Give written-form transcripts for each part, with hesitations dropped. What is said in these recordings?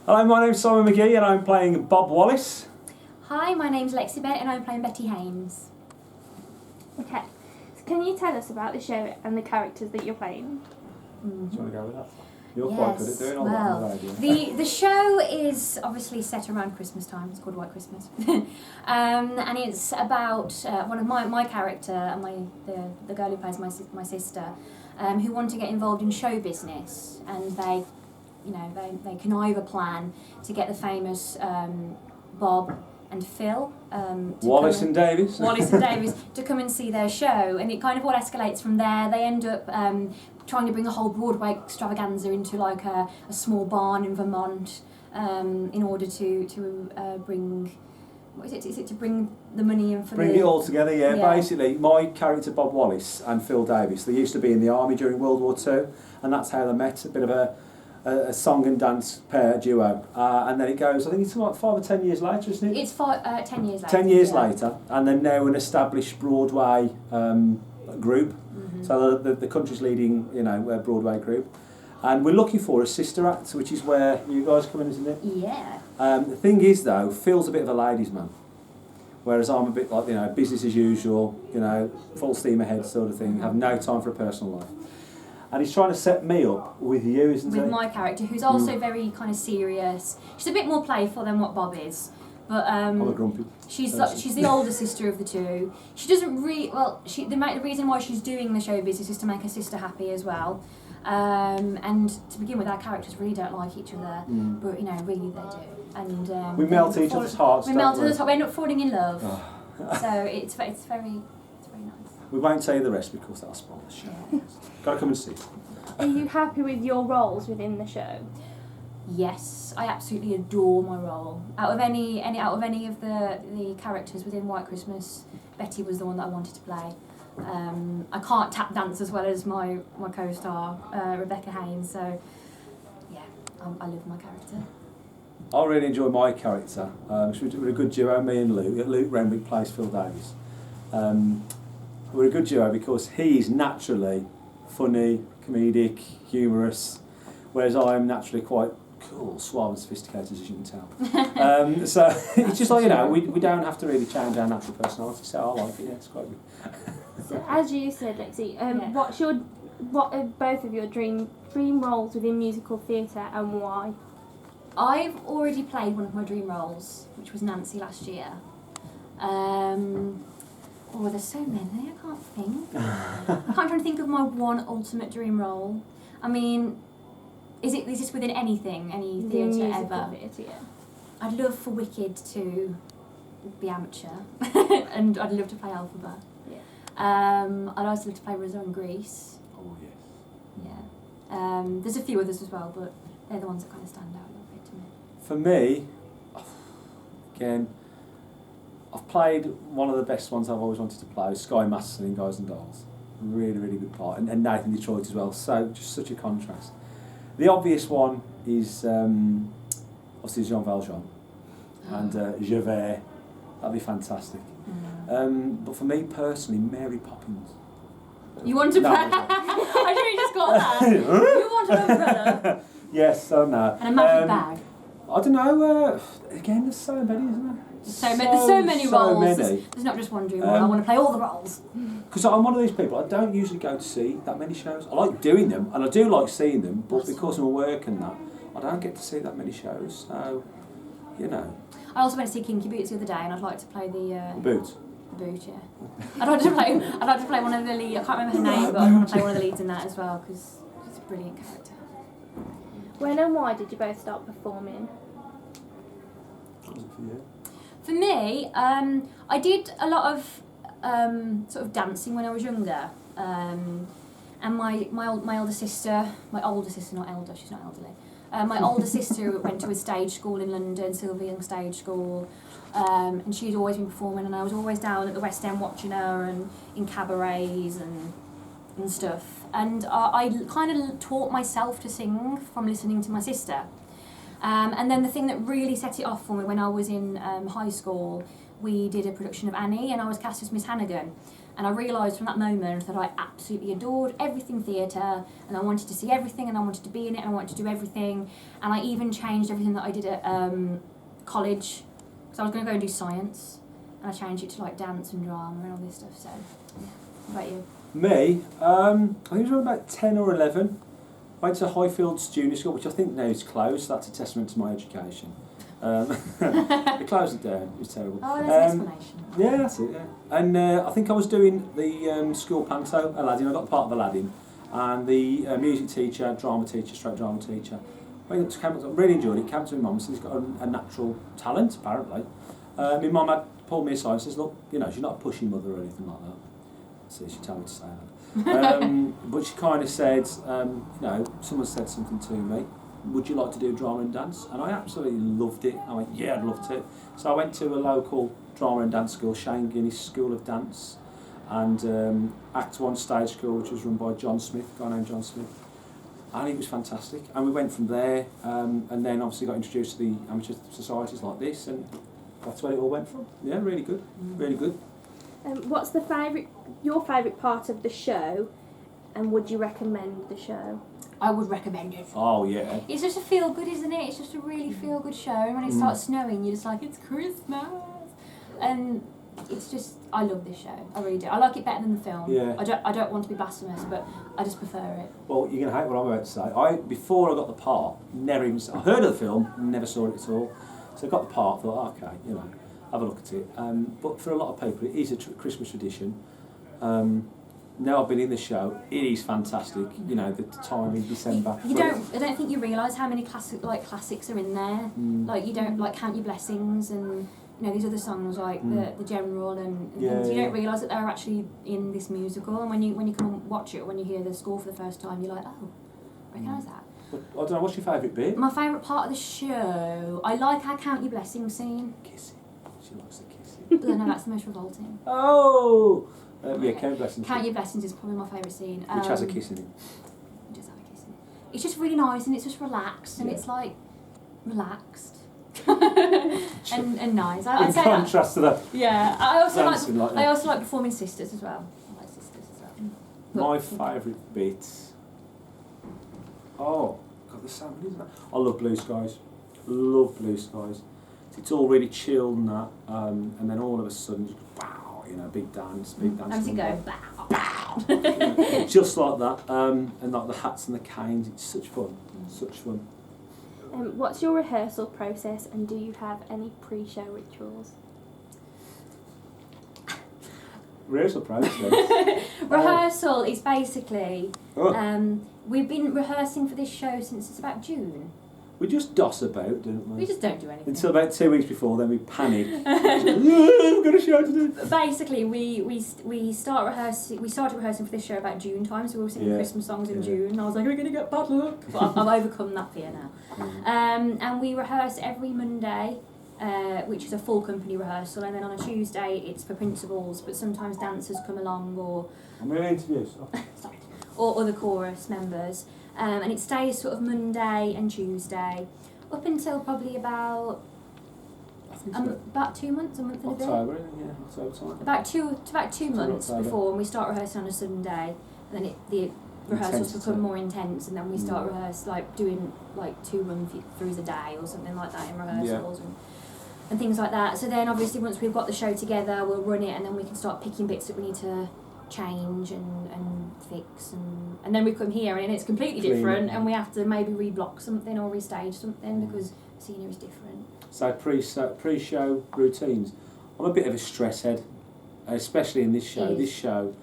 Hello, my name's Simon McGee and I'm playing Bob Wallace. Hi, my name's Lexi Bennett and I'm playing Betty Haynes. Okay, so can you tell us about the show and the characters that you're playing? Do you want to go with that? You're quite good at doing all that on the radio. The show is obviously set around Christmas time. It's called White Christmas, and it's about one of my character and the girl who plays my sister, who want to get involved in show business, and they connive a plan to get the famous Bob and Phil Wallace and Davies to come and see their show, and it kind of all escalates from there. They end up trying to bring a whole Broadway extravaganza into like a small barn in Vermont in order to bring, what is it? Is it to bring the money in for Bring it all together, yeah. Basically, my character Bob Wallace and Phil Davies, they used to be in the army during World War II, and that's how they met. A bit of a song and dance pair duo, and then it goes. I think it's like 5 or 10 years later, isn't it? It's 10 years later. 10 years later, and they're now an established Broadway group. Mm-hmm. So the country's leading, Broadway group, and we're looking for a sister act, which is where you guys come in, isn't it? Yeah. The thing is, though, Phil's a bit of a ladies' man, whereas I'm a bit like business as usual, full steam ahead sort of thing. Have no time for a personal life. And he's trying to set me up with you, isn't he? With my character, who's also very kind of serious. She's a bit more playful than what Bob is, but I'm a grumpy. she's the older sister of the two. She doesn't really the reason why she's doing the show business is to make her sister happy as well. And to begin with, our characters really don't like each other, but really they do. And we melt each other's hearts. We melt each other's hearts. We end up falling in love. So it's very nice. We won't tell you the rest because that'll spoil the show. Yeah. Got to come and see. Are you happy with your roles within the show? Yes, I absolutely adore my role. Out of any of the characters within White Christmas, Betty was the one that I wanted to play. I can't tap dance as well as my co-star Rebecca Haynes, so yeah, I love my character. I really enjoy my character. We're a good duo, me and Luke. Luke Renwick plays Phil Davies. We're a good duo because he's naturally funny, comedic, humorous, whereas I'm naturally quite cool, suave and sophisticated, as you can tell. So it's just like, we don't have to really change our natural personality, so I like it, yeah, it's quite good. So as you said, Lexi, what are both of your dream roles within musical theatre and why? I've already played one of my dream roles, which was Nancy last year. There's so many, I can't think. I can't try to think of my one ultimate dream role. I mean, is this within anything, any theatre ever? Theatre, yeah. I'd love for Wicked to be amateur, and I'd love to play Elphaba. Yeah. I'd also love to play Rosa in Greece. Oh, yes. Yeah. There's a few others as well, but they're the ones that kind of stand out a little bit to me. For me, again, I've played one of the best ones I've always wanted to play, Sky Masterson in Guys and Dolls. Really, really good part. And Nathan Detroit as well, so just such a contrast. The obvious one is obviously Jean Valjean and Javert. That'd be fantastic. But for me personally, Mary Poppins. You want to play? I know you just got that. You want an umbrella? Yes, I know. And a magic bag. I don't know. Again, there's so many, isn't there? There's so many roles. Many. There's not just one dream role. I want to play all the roles. Because I'm one of these people, I don't usually go to see that many shows. I like doing them, and I do like seeing them, but because of my work and that, I don't get to see that many shows. So, I also went to see Kinky Boots the other day, and I'd like to play the Boots. The Boot, yeah. I'd like to play one of the leads. I can't remember her name, but I want to play one of the leads in that as well because she's a brilliant character. When and why did you both start performing? What was it for you? For me, I did a lot of sort of dancing when I was younger, and my older sister, not elder, she's not elderly. My older sister went to a stage school in London, Sylvia Young Stage School, and she'd always been performing, and I was always down at the West End watching her and in cabarets and stuff. And I kind of taught myself to sing from listening to my sister. And then the thing that really set it off for me when I was in high school, we did a production of Annie, and I was cast as Miss Hannigan. And I realised from that moment that I absolutely adored everything theatre, and I wanted to see everything, and I wanted to be in it, and I wanted to do everything. And I even changed everything that I did at college, because I was going to go and do science, and I changed it to like dance and drama and all this stuff. So, yeah. What about you? Me, I think it was around about 10 or 11. I went to Highfields Junior School, which I think now is closed. That's a testament to my education. They closed it down. It was terrible. Oh, there's an explanation. Yeah, that's it. Yeah, and I think I was doing the school panto Aladdin. I got part of Aladdin, and the music teacher, drama teacher, straight drama teacher. I really enjoyed it. Came to my mum, said he's got a natural talent apparently. My mum had pulled me aside and says, "Look, you know, she's not a pushy mother or anything like that." So she told me to say that. But she kind of said, you know, someone said something to me. Would you like to do drama and dance? And I absolutely loved it. I went, yeah, I'd love to. So I went to a local drama and dance school, Shane Guinness School of Dance, and Act One Stage School, which was run by John Smith, a guy named John Smith. And it was fantastic. And we went from there, and then obviously got introduced to the amateur societies like this, and that's where it all went from. Yeah, really good, really good. What's your favourite part of the show, and would you recommend the show? I would recommend it. Oh yeah. It's just a feel good, isn't it? It's just a really feel good show. And when it starts snowing, you're just like, it's Christmas. And it's just, I love this show. I really do. I like it better than the film. Yeah. I don't want to be blasphemous, but I just prefer it. Well, you're gonna hate what I'm about to say. Before I got the part, never even I heard of the film, never saw it at all. So I got the part, thought, okay, you know, have a look at it. But for a lot of people, it is a Christmas tradition. Now I've been in the show, it is fantastic. You know, the time in December. I don't think you realise how many classics are in there. Like you don't Count Your Blessings and you know these other songs like the General and things. You don't realise that they're actually in this musical. And when you come and watch it, when you hear the score for the first time, you're like, oh, I recognise that. But, I don't know. What's your favourite bit? My favourite part of the show, I like our Count Your Blessings scene. Kissing. She likes the kissing. But no, that's the most revolting. Oh. Yeah, Count Your Blessings. Count Your Blessings is probably my favourite scene. Which has a kiss in it. It does have a kiss in it. It's just really nice and it's just relaxed and it's like relaxed and nice. I'd say contrast to that. Yeah, I also like performing Sisters as well. I like Sisters as well. My favourite bit. Oh, God, there's so many, isn't there? I love Blue Skies. Love Blue Skies. It's all really chilled and that, and then all of a sudden, wow. You know, big dance. How does it go? Bow. Just like that, and like the hats and the canes. It's such fun, such fun. What's your rehearsal process, and do you have any pre-show rituals? Rehearsal process. Rehearsal is basically we've been rehearsing for this show since it's about June. We just doss about, don't we? We just don't do anything. Until about 2 weeks before, then we panic. We've got a show to do. Basically, we started rehearsing for this show about June time, so we were singing Christmas songs in June. And I was like, we're going to get bad luck. But I've overcome that fear now. And we rehearse every Monday, which is a full company rehearsal, and then on a Tuesday it's for principals, but sometimes dancers come along or... I'm in interviews. Sorry. Or other chorus members. And it stays sort of Monday and Tuesday up until probably about 2 months, a month and a bit. October, yeah, October time. About two months before, and we start rehearsing on a Sunday, and then the rehearsals become more intense, and then we start doing 2 run-throughs a day or something like that in rehearsals and things like that. So then obviously once we've got the show together, we'll run it, and then we can start picking bits that we need to change and fix, and then we come here and it's completely different, and we have to maybe reblock something or restage something because the scenery is different. So pre-show routines. I'm a bit of a stress head, especially in this show. This show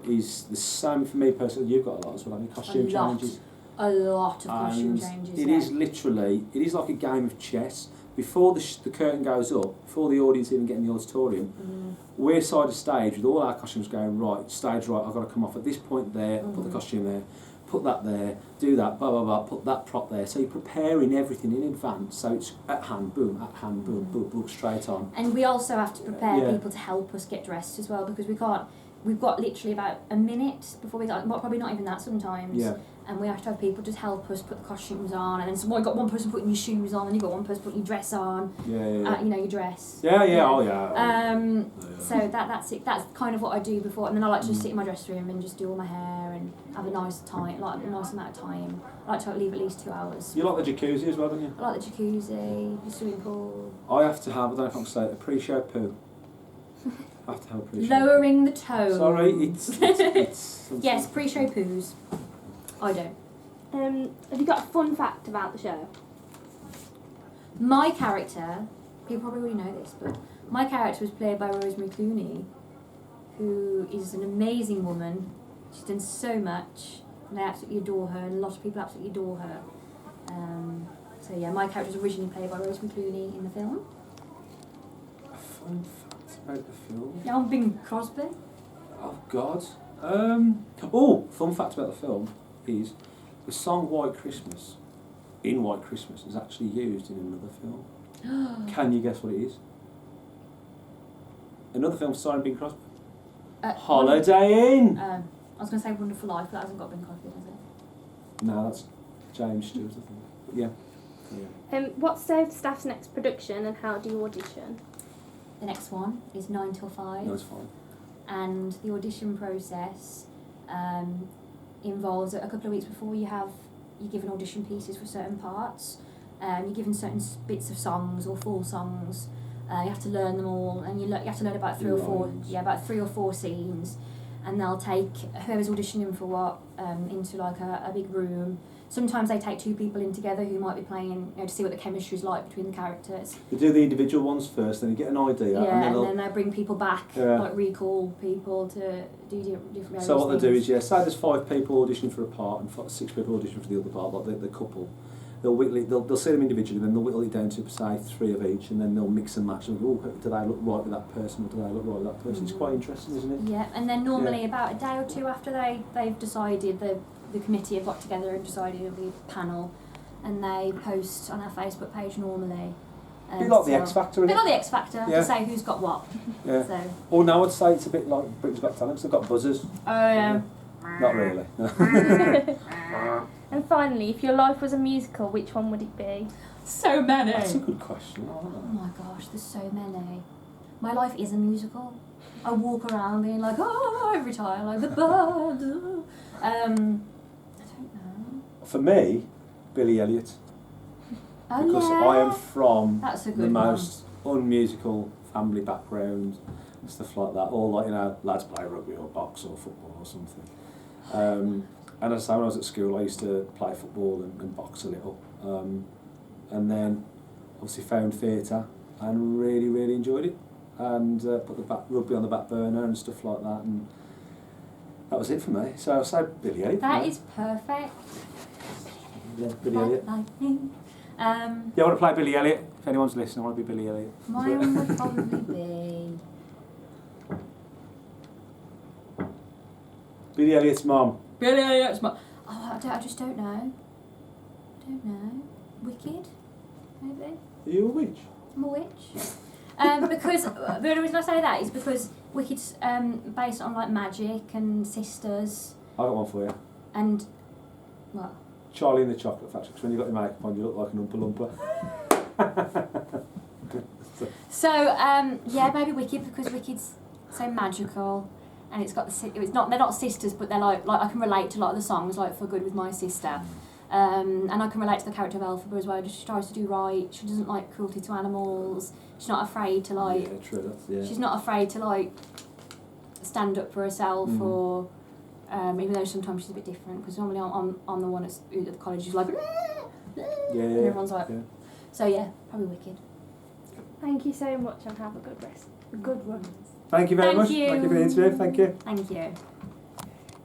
is the same for me personally. You've got a lot as well, I mean, costume changes. A lot of costume changes. It is literally, it is like a game of chess. Before the curtain goes up, before the audience even get in the auditorium, we're side of stage with all our costumes going, right, stage right, I've got to come off at this point there, put the costume there, put that there, do that, blah, blah, blah, put that prop there. So you're preparing everything in advance, so it's at hand, boom, boom, boom, straight on. And we also have to prepare people to help us get dressed as well, because we've got literally about a minute before we got, well, probably not even that sometimes. and we have to have people just help us put the costumes on, and then so you got one person putting your shoes on, and you got one person putting your dress on. Yeah. You know, your dress. Yeah. Oh yeah. So that's it. That's kind of what I do before, and then I like to just sit in my dressing room and just do all my hair and have a nice time, like a nice amount of time. I like to leave at least 2 hours. You like the jacuzzi as well, don't you? I like the jacuzzi, the swimming pool. I have to have, I don't know if I can say it, a pre-show poo. I have to have a pre-show Lowering the tone. Sorry, it's Yes, pre-show poos. I don't. Have you got a fun fact about the show? My character, people probably already know this, but my character was played by Rosemary Clooney, who is an amazing woman. She's done so much, and I absolutely adore her, and a lot of people absolutely adore her. So yeah, my character was originally played by Rosemary Clooney in the film. A fun fact about the film? Yeah, I'm Bing Crosby. Oh God. Fun fact about the film is the song White Christmas in White Christmas is actually used in another film. Can you guess what it is? Another film starring Bing Crosby. Holiday Inn! I was going to say Wonderful Life, but that hasn't got Bing Crosby, has it? No, that's James Stewart, I think. But yeah. What's the staff's next production and how do you audition? The next one is 9 till 5. No, it's fine. And the audition process involves a couple of weeks before you're given audition pieces for certain parts. You're given certain bits of songs or full songs. You have to learn them all, and you have to learn about three or four scenes, and they'll take whoever's auditioning for what into like a big room. Sometimes they take 2 people in together who might be playing, to see what the chemistry's like between the characters. You do the individual ones first, then you get an idea, and then they bring people back, like recall people to do different. So what they do is, say there's 5 people auditioning for a part and 6 people auditioning for the other part, like the couple. They'll see them individually, then they'll whittle it down to say 3 of each, and then they'll mix and match them. Do they look right with that person, or do they look right with that person? It's quite interesting, isn't it? Yeah, and then normally about a day or 2 after they've decided, the committee have got together and decided it'll be a panel, and they post on our Facebook page normally. A bit like the X Factor, isn't it? A bit like the X Factor, to say who's got what. Yeah. So. Or now I'd say it's a bit like Britain's Got Talent, 'cause they've got buzzers. Oh yeah. Not really. And finally, if your life was a musical, which one would it be? So many. That's a good question. Oh my gosh, there's so many. My life is a musical. I walk around being like, oh, every time, like the bird. I don't know. For me, Billy Elliot. Oh, because yeah. I am from That's a good the one. most unmusical family background, stuff like that. All like, lads play rugby or box or football or something. And as I say, when I was at school, I used to play football and box a little. And then obviously found theatre and really, really enjoyed it. And put the rugby on the back burner and stuff like that. And that was it for me. So I'll say Billy Elliot. That is perfect. Yeah, Billy Elliot. Lightning. I want to play Billy Elliot. If anyone's listening, I want to be Billy Elliot. Mine would probably be... Billy Elliot's mum. Billy Elliot's mum. Oh, I just don't know. Wicked, maybe? Are you a witch? I'm a witch. Because the only reason I say that is because Wicked's based on like magic and sisters. I got one for you. And what? Charlie in the Chocolate Factory. Because when you got your makeup on, you look like an Oompa Loompa. So maybe Wicked, because Wicked's so magical, and it's got they're not sisters, but they're like I can relate to a lot of the songs, like For Good with my sister. And I can relate to the character of Elphaba as well. She tries to do right. She doesn't like cruelty to animals. She's not afraid to like. Yeah, true. She's not afraid to like stand up for herself, or even though sometimes she's a bit different. Because normally I'm the one at the college who's like. And everyone's like. Yeah. So yeah, probably Wicked. Thank you so much, and have a good rest. A good run. Thank you very much. You. Thank you for the interview. Thank you. Thank you.